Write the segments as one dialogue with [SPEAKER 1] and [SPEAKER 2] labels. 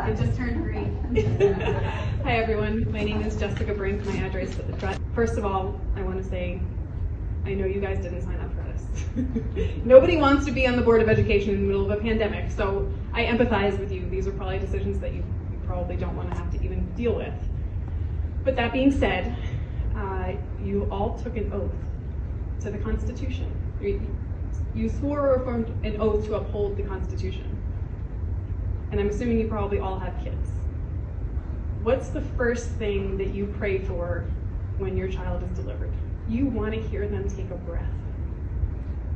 [SPEAKER 1] I just turned green.
[SPEAKER 2] Hi everyone, my name is Jessica Brink. My address is First of all, I want to say, I know you guys didn't sign up for this. Nobody wants to be on the Board of Education in the middle of a pandemic, so I empathize with you. These are probably decisions that you probably don't want to have to even deal with. But that being said, you all took an oath to the Constitution. You swore or affirmed an oath to uphold the Constitution. And I'm assuming you probably all have kids. What's the first thing that you pray for when your child is delivered? You want to hear them take a breath.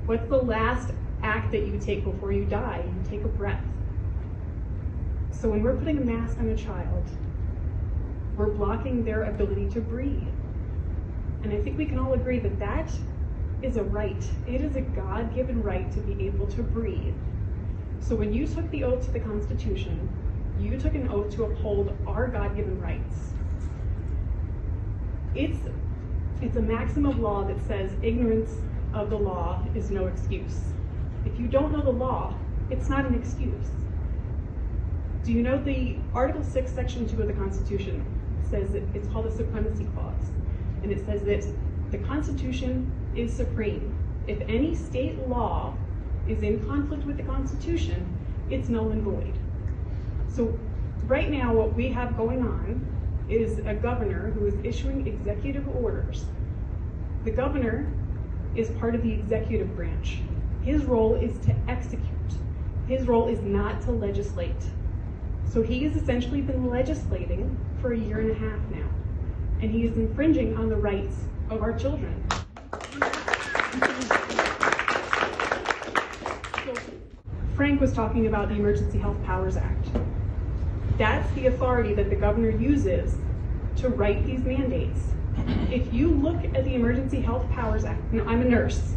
[SPEAKER 2] What's the last act that you take before you die? You take a breath. So when we're putting a mask on a child, we're blocking their ability to breathe. And I think we can all agree that that is a right. It is a God-given right to be able to breathe. So when you took the oath to the Constitution, you took an oath to uphold our God-given rights. It's a maxim of law that says ignorance of the law is no excuse. If you don't know the law, it's not an excuse. Do you know the Article 6, Section 2 of the Constitution says that it's called the Supremacy Clause, and it says that the Constitution is supreme. If any state law is in conflict with the Constitution, it's null and void. So right now what we have going on is a governor who is issuing executive orders. The governor is part of the executive branch. His role is to execute. His role is not to legislate. So he has essentially been legislating for 1.5 years now, and he is infringing on the rights of our children. Frank was talking about the Emergency Health Powers Act. That's the authority that the governor uses to write these mandates. If you look at the Emergency Health Powers Act, now I'm a nurse,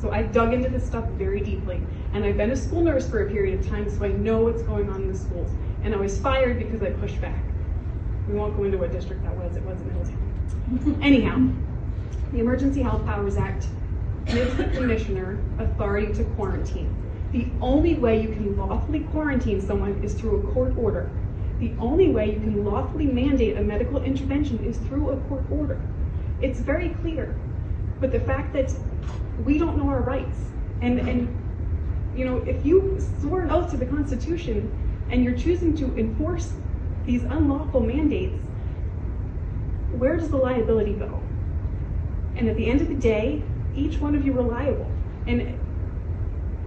[SPEAKER 2] so I've dug into this stuff very deeply, and I've been a school nurse for a period of time, so I know what's going on in the schools. And I was fired because I pushed back. We won't go into what district that was. It wasn't Middletown. Anyhow, the Emergency Health Powers Act gives the commissioner authority to quarantine. The only way you can lawfully quarantine someone is through a court order. The only way you can lawfully mandate a medical intervention is through a court order. It's very clear. But the fact that we don't know our rights, and you know, if you swore an oath to the Constitution and you're choosing to enforce these unlawful mandates, where does the liability go? And at the end of the day, each one of you are liable. And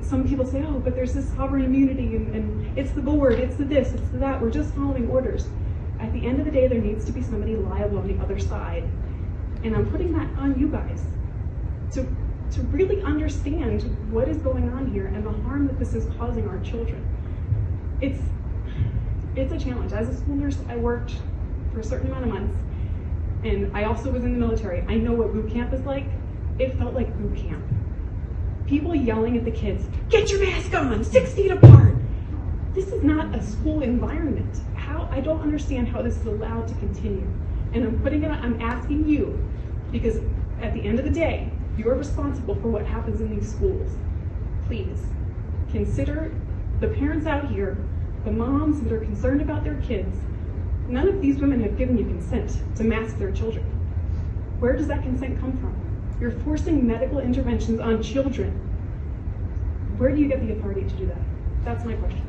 [SPEAKER 2] some people say, oh, but there's this sovereign immunity, and it's the board, it's the this, it's the that, we're just following orders. At the end of the day, there needs to be somebody liable on the other side. And I'm putting that on you guys to really understand what is going on here and the harm that this is causing our children. It's a challenge. As a school nurse, I worked for a certain amount of months, and I also was in the military. I know what boot camp is like. It felt like boot camp. People yelling at the kids, get your mask on, 6 feet apart. This is not a school environment. I don't understand how this is allowed to continue. And I'm asking you, because at the end of the day, you're responsible for what happens in these schools. Please, consider the parents out here, the moms that are concerned about their kids. None of these women have given you consent to mask their children. Where does that consent come from? You're forcing medical interventions on children. Where do you get the authority to do that? That's my question.